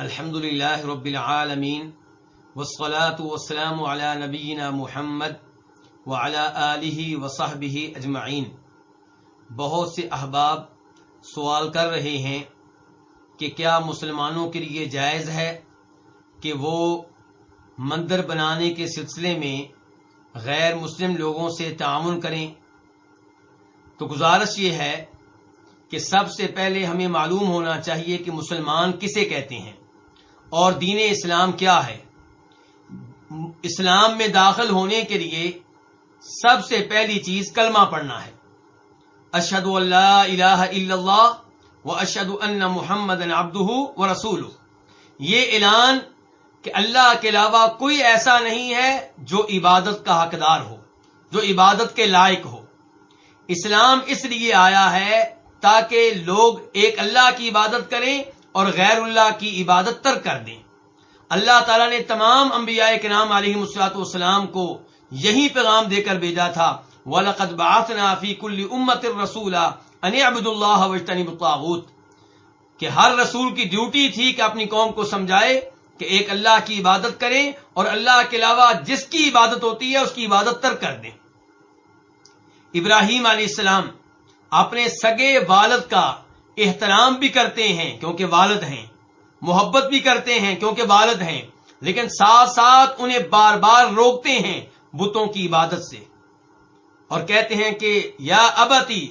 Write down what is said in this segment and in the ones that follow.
الحمد للہ رب العالمین والصلاة والسلام علی نبینا محمد وعلی آلہ وصحبہ اجمعین۔ بہت سے احباب سوال کر رہے ہیں کہ کیا مسلمانوں کے لیے جائز ہے کہ وہ مندر بنانے کے سلسلے میں غیر مسلم لوگوں سے تعاون کریں؟ تو گزارش یہ ہے کہ سب سے پہلے ہمیں معلوم ہونا چاہیے کہ مسلمان کسے کہتے ہیں اور دین اسلام کیا ہے۔ اسلام میں داخل ہونے کے لیے سب سے پہلی چیز کلمہ پڑھنا ہے، اشہد ان لا الہ الا اللہ واشہد ان محمدا عبدہ ورسولہ۔ یہ اعلان کہ اللہ کے علاوہ کوئی ایسا نہیں ہے جو عبادت کا حقدار ہو، جو عبادت کے لائق ہو۔ اسلام اس لیے آیا ہے تاکہ لوگ ایک اللہ کی عبادت کریں اور غیر اللہ کی عبادت ترک کر دیں۔ اللہ تعالیٰ نے تمام انبیاء کرام علیہم الصلوۃ والسلام کو یہی پیغام دے کر بھیجا تھا، وَلَقَدْ بَعَثْنَا فِي كُلِّ أُمَّةٍ رَسُولًا أَنِ اعْبُدُوا اللَّهَ وَاجْتَنِبُوا الطَّاغُوتَ، کہ ہر رسول کی ڈیوٹی تھی کہ اپنی قوم کو سمجھائے کہ ایک اللہ کی عبادت کریں اور اللہ کے علاوہ جس کی عبادت ہوتی ہے اس کی عبادت ترک کر دیں۔ ابراہیم علیہ السلام اپنے سگے والد کا احترام بھی کرتے ہیں کیونکہ والد ہیں، محبت بھی کرتے ہیں کیونکہ والد ہیں، لیکن ساتھ ساتھ انہیں بار بار روکتے ہیں بتوں کی عبادت سے، اور کہتے ہیں کہ یا ابتی،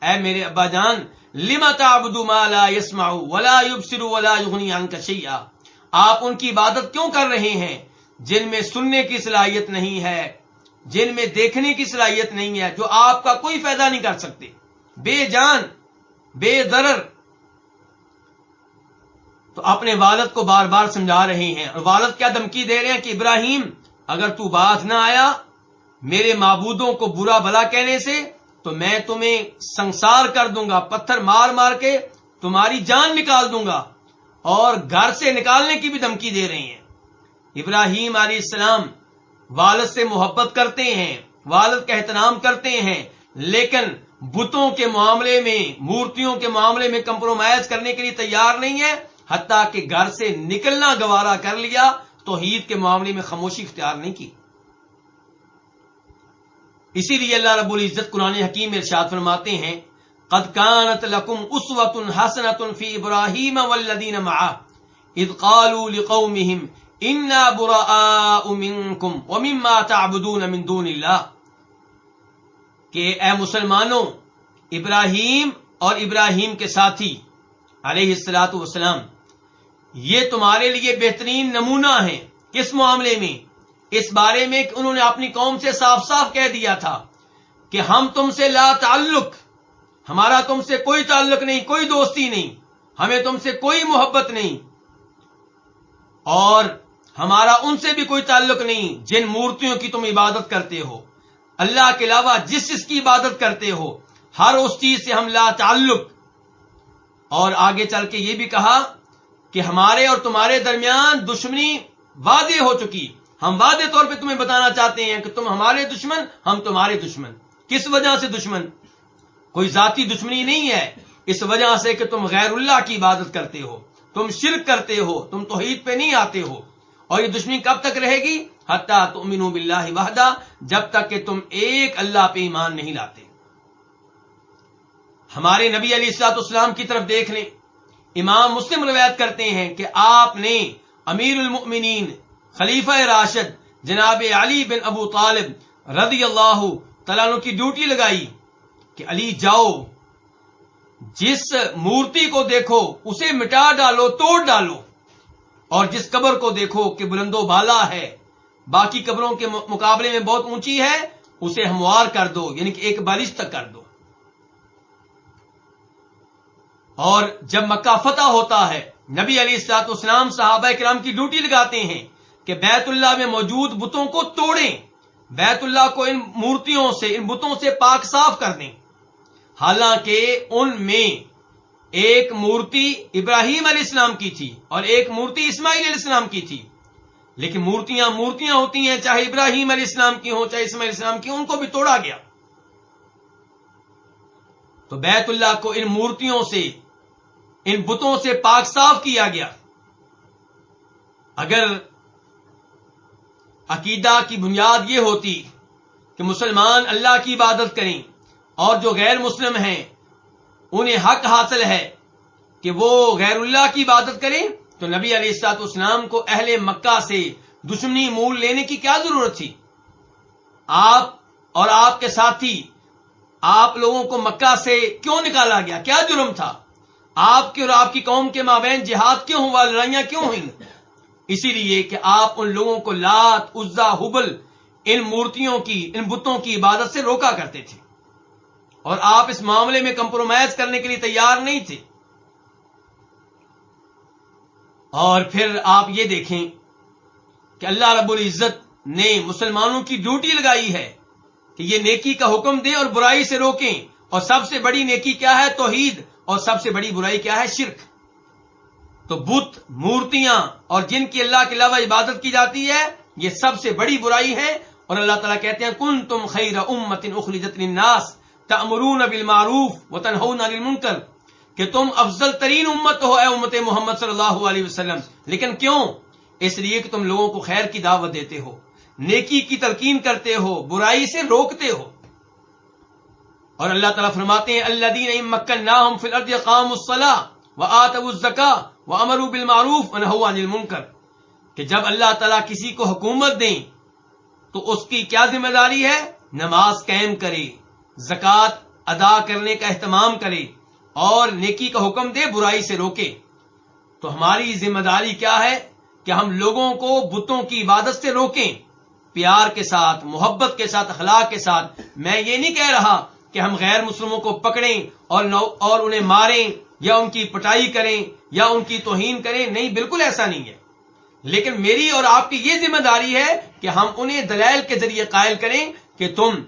اے میرے ابا جان، لم تعبد ما لا يسمع ولا يبصر ولا يغني عنك شيئا، آپ ان کی عبادت کیوں کر رہے ہیں جن میں سننے کی صلاحیت نہیں ہے، جن میں دیکھنے کی صلاحیت نہیں ہے، جو آپ کا کوئی فائدہ نہیں کر سکتے، بے جان بے ضرر۔ تو اپنے والد کو بار بار سمجھا رہے ہیں، اور والد کیا دھمکی دے رہے ہیں کہ ابراہیم اگر تو باز نہ آیا میرے معبودوں کو برا بھلا کہنے سے تو میں تمہیں سنسار کر دوں گا، پتھر مار مار کے تمہاری جان نکال دوں گا، اور گھر سے نکالنے کی بھی دھمکی دے رہے ہیں۔ ابراہیم علیہ السلام والد سے محبت کرتے ہیں، والد کا احترام کرتے ہیں، لیکن بتوں کے معاملے میں، مورتیوں کے معاملے میں کمپرومائز کرنے کے لیے تیار نہیں ہے، حتیٰ کہ گھر سے نکلنا گوارا کر لیا، توحید کے معاملے میں خاموشی اختیار نہیں کی۔ اسی لیے اللہ رب العزت قرآن حکیم میں ارشاد فرماتے ہیں، قد كانت لكم اسوة حسنة في ابراہیم والذین معه اذ قالوا لقومهم انا براء منكم ومما تعبدون من دون اللہ، کہ اے مسلمانوں، ابراہیم اور ابراہیم کے ساتھی علیہ الصلوۃ والسلام یہ تمہارے لیے بہترین نمونہ ہیں۔ کس معاملے میں؟ اس بارے میں کہ انہوں نے اپنی قوم سے صاف صاف کہہ دیا تھا کہ ہم تم سے لا تعلق، ہمارا تم سے کوئی تعلق نہیں، کوئی دوستی نہیں، ہمیں تم سے کوئی محبت نہیں، اور ہمارا ان سے بھی کوئی تعلق نہیں جن مورتیوں کی تم عبادت کرتے ہو، اللہ کے علاوہ جس چیز کی عبادت کرتے ہو ہر اس چیز سے ہم لا تعلق۔ اور آگے چل کے یہ بھی کہا کہ ہمارے اور تمہارے درمیان دشمنی واضح ہو چکی، ہم واضح طور پہ تمہیں بتانا چاہتے ہیں کہ تم ہمارے دشمن، ہم تمہارے دشمن۔ کس وجہ سے دشمن؟ کوئی ذاتی دشمنی نہیں ہے، اس وجہ سے کہ تم غیر اللہ کی عبادت کرتے ہو، تم شرک کرتے ہو، تم توحید پہ نہیں آتے ہو، اور یہ دشمنی کب تک رہے گی؟ حتیٰ تؤمنوا باللہ وحدہ، جب تک کہ تم ایک اللہ پہ ایمان نہیں لاتے۔ ہمارے نبی علیہ الصلوۃ والسلام کی طرف دیکھ لیں، امام مسلم روایت کرتے ہیں کہ آپ نے امیر المؤمنین خلیفہ راشد جناب علی بن ابو طالب رضی اللہ تعالیٰ عنہ کی ڈیوٹی لگائی کہ علی جاؤ، جس مورتی کو دیکھو اسے مٹا ڈالو، توڑ ڈالو، اور جس قبر کو دیکھو کہ بلند و بالا ہے، باقی قبروں کے مقابلے میں بہت اونچی ہے، اسے ہموار کر دو، یعنی کہ ایک بالش تک کر دو۔ اور جب مکہ فتح ہوتا ہے، نبی علیہ الصلوۃ والسلام صحابہ کرام کی ڈیوٹی لگاتے ہیں کہ بیت اللہ میں موجود بتوں کو توڑیں، بیت اللہ کو ان مورتیوں سے، ان بتوں سے پاک صاف کر دیں۔ حالانکہ ان میں ایک مورتی ابراہیم علیہ السلام کی تھی اور ایک مورتی اسماعیل علیہ السلام کی تھی، لیکن مورتیاں ہوتی ہیں، چاہے ابراہیم علیہ السلام کی ہوں چاہے اسماعیل علیہ السلام کی، ان کو بھی توڑا گیا۔ تو بیت اللہ کو ان مورتیوں سے، ان بتوں سے پاک صاف کیا گیا۔ اگر عقیدہ کی بنیاد یہ ہوتی کہ مسلمان اللہ کی عبادت کریں اور جو غیر مسلم ہیں انہیں حق حاصل ہے کہ وہ غیر اللہ کی عبادت کریں، تو نبی علیہ الصلوۃ والسلام کو اہل مکہ سے دشمنی مول لینے کی کیا ضرورت تھی؟ آپ اور آپ کے ساتھی، آپ لوگوں کو مکہ سے کیوں نکالا گیا؟ کیا جرم تھا؟ آپ کے اور آپ کی قوم کے مابین جہاد کیوں ہوا، لڑائیاں کیوں ہوئیں؟ اسی لیے کہ آپ ان لوگوں کو لات، عزا، حبل، ان مورتیوں کی، ان بتوں کی عبادت سے روکا کرتے تھے، اور آپ اس معاملے میں کمپرومائز کرنے کے لیے تیار نہیں تھے۔ اور پھر آپ یہ دیکھیں کہ اللہ رب العزت نے مسلمانوں کی ڈیوٹی لگائی ہے کہ یہ نیکی کا حکم دیں اور برائی سے روکیں، اور سب سے بڑی نیکی کیا ہے؟ توحید، اور سب سے بڑی برائی کیا ہے؟ شرک۔ تو بت، مورتیاں اور جن کی اللہ کے علاوہ عبادت کی جاتی ہے، یہ سب سے بڑی برائی ہے، اور اللہ تعالیٰ کہتے ہیں کنتم خیر امۃ اخرجت للناس تأمرون بالمعروف وتنہون عن المنکر، کہ تم افضل ترین امت ہو اے امت محمد صلی اللہ علیہ وسلم۔ لیکن کیوں؟ اس لیے کہ تم لوگوں کو خیر کی دعوت دیتے ہو، نیکی کی تلقین کرتے ہو، برائی سے روکتے ہو۔ اور اللہ تعالیٰ فرماتے ہیں الذین ان مکناہم فی الارض اقاموا الصلاۃ وآتوا الزکاۃ وامروا بالمعروف ونہوا عن المنکر، کہ جب اللہ تعالیٰ کسی کو حکومت دیں تو اس کی کیا ذمہ داری ہے؟ نماز قائم کرے، زکوٰۃ ادا کرنے کا اہتمام کرے، اور نیکی کا حکم دے، برائی سے روکے۔ تو ہماری ذمہ داری کیا ہے کہ ہم لوگوں کو بتوں کی عبادت سے روکیں، پیار کے ساتھ، محبت کے ساتھ، اخلاق کے ساتھ۔ میں یہ نہیں کہہ رہا کہ ہم غیر مسلموں کو پکڑیں اور انہیں ماریں یا ان کی پٹائی کریں یا ان کی توہین کریں، نہیں، بالکل ایسا نہیں ہے۔ لیکن میری اور آپ کی یہ ذمہ داری ہے کہ ہم انہیں دلائل کے ذریعے قائل کریں کہ تم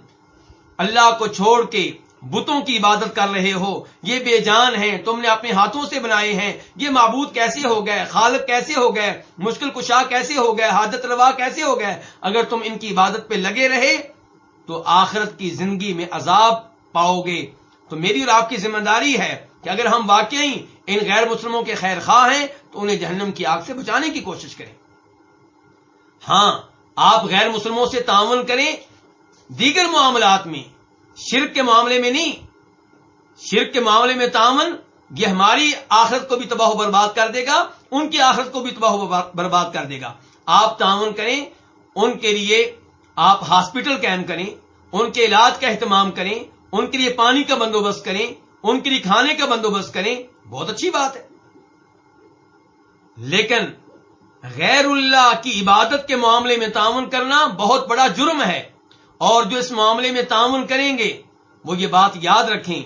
اللہ کو چھوڑ کے بتوں کی عبادت کر رہے ہو، یہ بے جان ہیں، تم نے اپنے ہاتھوں سے بنائے ہیں، یہ معبود کیسے ہو گئے، خالق کیسے ہو گئے، مشکل کشا کیسے ہو گئے، حاجت روا کیسے ہو گئے۔ اگر تم ان کی عبادت پہ لگے رہے تو آخرت کی زندگی میں عذاب پاؤ گے۔ تو میری اور آپ کی ذمہ داری ہے کہ اگر ہم واقعی ان غیر مسلموں کے خیر خواہ ہیں تو انہیں جہنم کی آگ سے بچانے کی کوشش کریں۔ ہاں، آپ غیر مسلموں سے تعاون کریں دیگر معاملات میں، شرک کے معاملے میں نہیں۔ شرک کے معاملے میں تعاون یہ ہماری آخرت کو بھی تباہ و برباد کر دے گا، ان کی آخرت کو بھی تباہ و برباد کر دے گا۔ آپ تعاون کریں، ان کے لیے آپ ہاسپٹل قائم کریں، ان کے علاج کا اہتمام کریں، ان کے لیے پانی کا بندوبست کریں، ان کے لیے کھانے کا بندوبست کریں، بہت اچھی بات ہے۔ لیکن غیر اللہ کی عبادت کے معاملے میں تعاون کرنا بہت بڑا جرم ہے، اور جو اس معاملے میں تعاون کریں گے وہ یہ بات یاد رکھیں،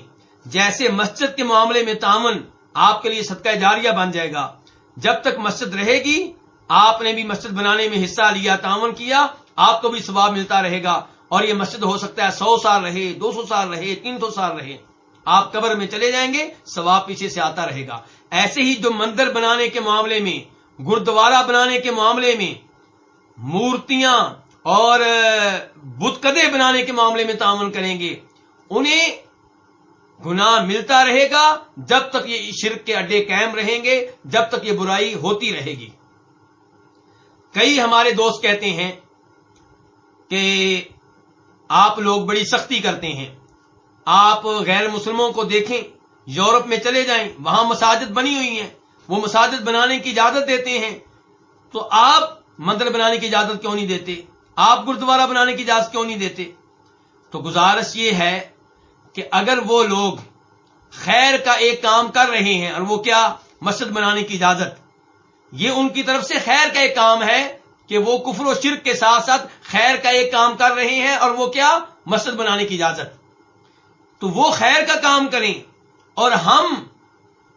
جیسے مسجد کے معاملے میں تعاون آپ کے لیے صدقہ جاریہ بن جائے گا۔ جب تک مسجد رہے گی، آپ نے بھی مسجد بنانے میں حصہ لیا، تعاون کیا، آپ کو بھی ثواب ملتا رہے گا، اور یہ مسجد ہو سکتا ہے 100 سال رہے، 200 سال رہے، 300 سال رہے، آپ قبر میں چلے جائیں گے، ثواب پیچھے سے آتا رہے گا۔ ایسے ہی جو مندر بنانے کے معاملے میں، گردوارہ بنانے کے معاملے میں، مورتیاں اور بت کدے بنانے کے معاملے میں تعاون کریں گے، انہیں گناہ ملتا رہے گا جب تک یہ شرک کے اڈے قائم رہیں گے، جب تک یہ برائی ہوتی رہے گی۔ کئی ہمارے دوست کہتے ہیں کہ آپ لوگ بڑی سختی کرتے ہیں، آپ غیر مسلموں کو دیکھیں، یورپ میں چلے جائیں، وہاں مساجد بنی ہوئی ہیں، وہ مساجد بنانے کی اجازت دیتے ہیں، تو آپ مندر بنانے کی اجازت کیوں نہیں دیتے؟ آپ گردوارہ بنانے کی اجازت کیوں نہیں دیتے؟ تو گزارش یہ ہے کہ اگر وہ لوگ خیر کا ایک کام کر رہے ہیں، اور وہ کیا؟ مسجد بنانے کی اجازت، یہ ان کی طرف سے خیر کا ایک کام ہے کہ وہ کفر و شرک کے ساتھ ساتھ خیر کا ایک کام کر رہے ہیں، اور وہ کیا؟ مسجد بنانے کی اجازت۔ تو وہ خیر کا کام کریں اور ہم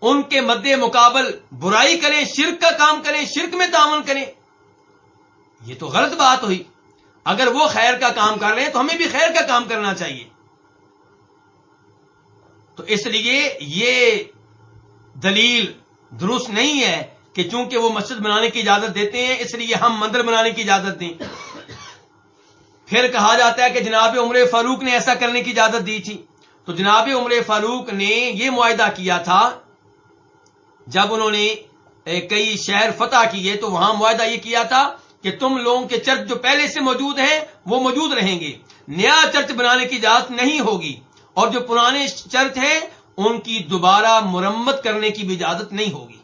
ان کے مد مقابل برائی کریں، شرک کا کام کریں، شرک میں تعاون کریں، یہ تو غلط بات ہوئی۔ اگر وہ خیر کا کام کر رہے ہیں تو ہمیں بھی خیر کا کام کرنا چاہیے۔ تو اس لیے یہ دلیل درست نہیں ہے کہ چونکہ وہ مسجد بنانے کی اجازت دیتے ہیں اس لیے ہم مندر بنانے کی اجازت دیں۔ پھر کہا جاتا ہے کہ جناب عمر فاروق نے ایسا کرنے کی اجازت دی تھی، تو جناب عمر فاروق نے یہ معاہدہ کیا تھا جب انہوں نے کئی شہر فتح کیے تو وہاں معاہدہ یہ کیا تھا کہ تم لوگوں کے چرچ جو پہلے سے موجود ہیں وہ موجود رہیں گے، نیا چرچ بنانے کی اجازت نہیں ہوگی، اور جو پرانے چرچ ہیں ان کی دوبارہ مرمت کرنے کی بھی اجازت نہیں ہوگی۔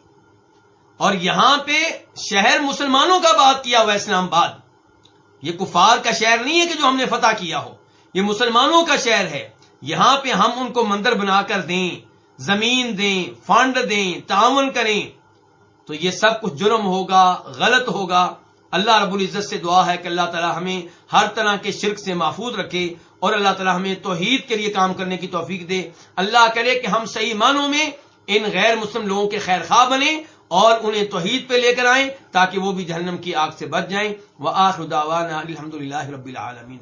اور یہاں پہ شہر مسلمانوں کا بات کیا ہوا اسلام آباد، یہ کفار کا شہر نہیں ہے کہ جو ہم نے فتح کیا ہو، یہ مسلمانوں کا شہر ہے۔ یہاں پہ ہم ان کو مندر بنا کر دیں، زمین دیں، فنڈ دیں، تعاون کریں تو یہ سب کچھ جرم ہوگا، غلط ہوگا۔ اللہ رب العزت سے دعا ہے کہ اللہ تعالی ہمیں ہر طرح کے شرک سے محفوظ رکھے اور اللہ تعالی ہمیں توحید کے لیے کام کرنے کی توفیق دے۔ اللہ کرے کہ ہم صحیح معنوں میں ان غیر مسلم لوگوں کے خیر خواہ بنیں اور انہیں توحید پہ لے کر آئیں تاکہ وہ بھی جہنم کی آگ سے بچ جائیں۔ وآخر دعوانا الحمدللہ رب العالمین۔